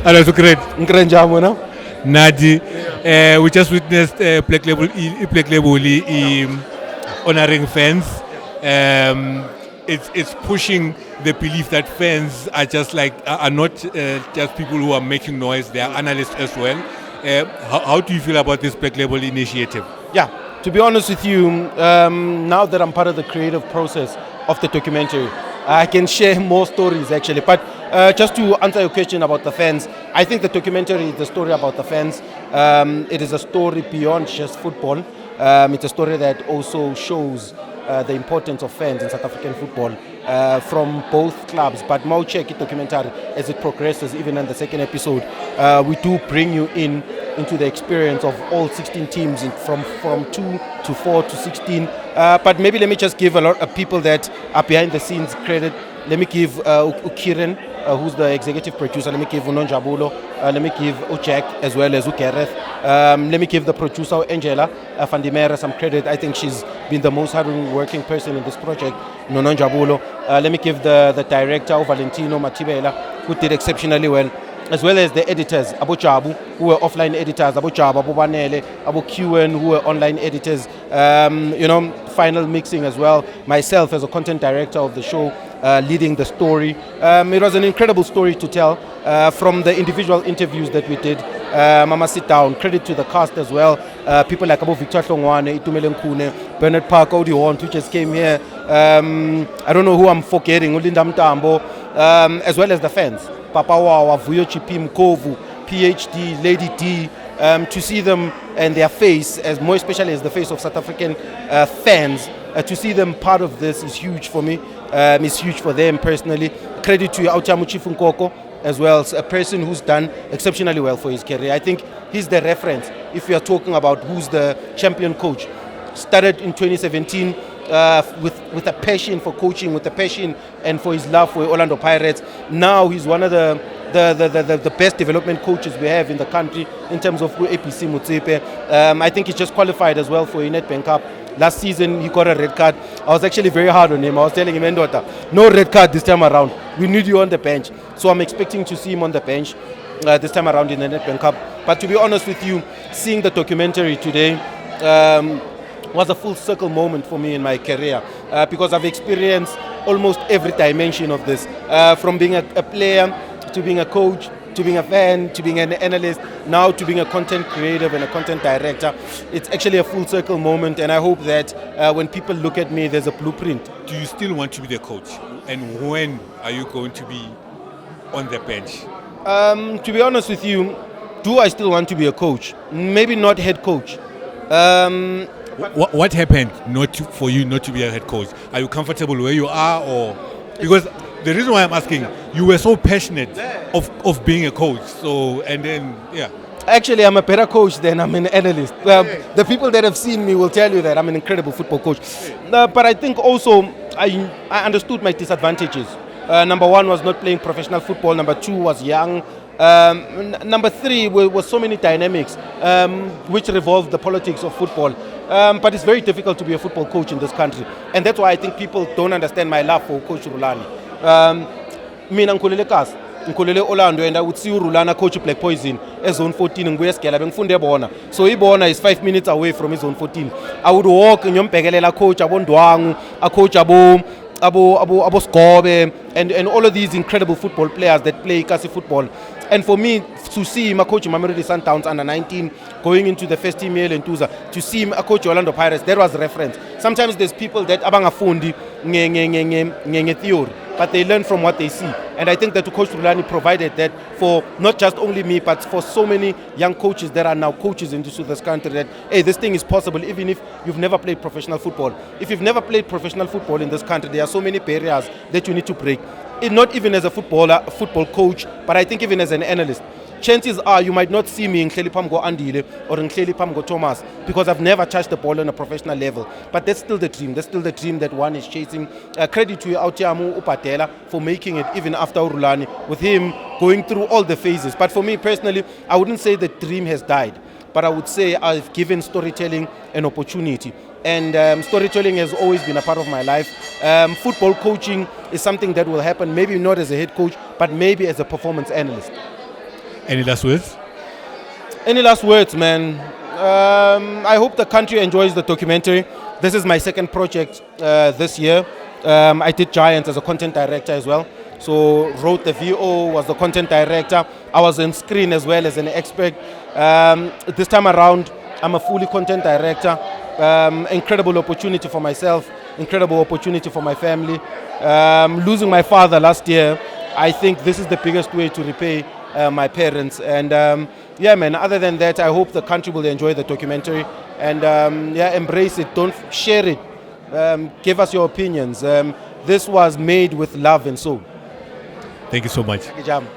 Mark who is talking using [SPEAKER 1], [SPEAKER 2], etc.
[SPEAKER 1] Hello, so great.
[SPEAKER 2] Nkrenjamo na?
[SPEAKER 1] Nadi, we just witnessed Black Label honoring fans. It's pushing the belief that fans are just like are not just people who are making noise; they are analysts as well. How do you feel about this Black Label initiative?
[SPEAKER 2] Yeah, to be honest with you, now that I'm part of the creative process of the documentary, I can share more stories actually. But just to answer your question about the fans, I think the documentary is the story about the fans. It is a story beyond just football. It's a story that also shows the importance of fans in South African football from both clubs. But more check it documentary as it progresses, even in the second episode, we do bring you into the experience of all 16 teams from 2 to 4 to 16. But maybe let me just give a lot of people that are behind the scenes credit. Let me give Ukiren, who's the executive producer. Let me give Unonjabulo. Let me give Jack as well as Gareth. Let me give the producer Angela Fandimera some credit. I think she's been the most hard-working person in this project. Nononjabulo. Let me give the director Valentino Matibela, who did exceptionally well, as well as the editors, Abu Chabu, who were offline editors, Abu Chabu, Abu Banele, Abu Qn, who were online editors, final mixing as well, myself as a content director of the show, leading the story. It was an incredible story to tell from the individual interviews that we did. Mama sit down, credit to the cast as well. People like Abu Victor Hlongwane, Itumele Nkune, Bernard Park, Odi Horn, who just came here. I don't know who I'm forgetting, Ulinda Mtambo, as well as the fans. Papa Wawa, Vuyo Chipim, Kovu, PhD, Lady D, to see them and their face, as more especially as the face of South African fans, to see them part of this is huge for me. It's huge for them personally. Credit to Autamu Chifunkoko as well, as a person who's done exceptionally well for his career. I think he's the reference if you are talking about who's the champion coach. Started in 2017 with a passion for coaching, with a passion and for his love for Orlando Pirates. Now he's one of the best development coaches we have in the country in terms of APC Mutsepe. I think he's just qualified as well for a Nedbank Cup. Last season he got a red card. I was actually very hard on him. I was telling him, Endota, no red card this time around. We need you on the bench. So I'm expecting to see him on the bench this time around in the Nedbank Cup. But to be honest with you, seeing the documentary today was a full circle moment for me in my career because I've experienced almost every dimension of this, from being a player to being a coach, to being a fan, to being an analyst, now to being a content creator and a content director. It's actually a full circle moment, and I hope that when people look at me, there's a blueprint.
[SPEAKER 1] Do you still want to be the coach? And when are you going to be on the bench?
[SPEAKER 2] To be honest with you, do I still want to be a coach? Maybe not head coach.
[SPEAKER 1] What happened for you not to be a head coach? Are you comfortable where you are, or because the reason why I'm asking, you were so passionate of being a coach, so and then
[SPEAKER 2] Actually, I'm a better coach than I'm an analyst. The people that have seen me will tell you that I'm an incredible football coach. But I think also I understood my disadvantages. Number one was not playing professional football. Number two was young. Number three was so many dynamics which revolved the politics of football. But it's very difficult to be a football coach in this country. And that's why I think people don't understand my love for Coach Rulani. Mina ngikhulele kasi, ngikhulele Orlando, and I would see Rulana coach Black Poison as zone 14 ngibuye esigela bengifunde bona. So ibona is 5 minutes away from his zone 14. I would walk ngiyombhekelela coach abondwangu, a coach abo Skobe, and all of these incredible football players that play Kasi football. And for me to see him a coach Mamelodi Sundowns under 19 going into the first team in Tuza, to see him a coach Orlando Pirates, that was reference. Sometimes there's people that abangafundi nge theory, but they learn from what they see. And I think that Coach Rulani provided that for not just only me, but for so many young coaches that are now coaches in this country, that, hey, this thing is possible even if you've never played professional football. If you've never played professional football in this country, there are so many barriers that you need to break. Not even as a football coach, but I think even as an analyst. Chances are you might not see me in Nhleliphamgo Andile or in Nhleliphamgo Thomas because I've never touched the ball on a professional level. But that's still the dream. That's still the dream that one is chasing. Credit to Autiamu Upatela for making it even after Rulani, with him going through all the phases. But for me personally, I wouldn't say the dream has died, but I would say I've given storytelling an opportunity. And storytelling has always been a part of my life. Football coaching is something that will happen, maybe not as a head coach, but maybe as a performance analyst.
[SPEAKER 1] Any last words?
[SPEAKER 2] Any last words, man? I hope the country enjoys the documentary. This is my second project this year. I did Giants as a content director as well. So wrote the VO, was the content director. I was on screen as well as an expert. This time around, I'm a fully content director. Incredible opportunity for myself, incredible opportunity for my family. Losing my father last year, I think this is the biggest way to repay my parents. And yeah, man, other than that, I hope the country will enjoy the documentary and yeah, embrace it. Don't share it. Give us your opinions. This was made with love and soul.
[SPEAKER 1] Thank you so much.
[SPEAKER 2] Thank you, Jam.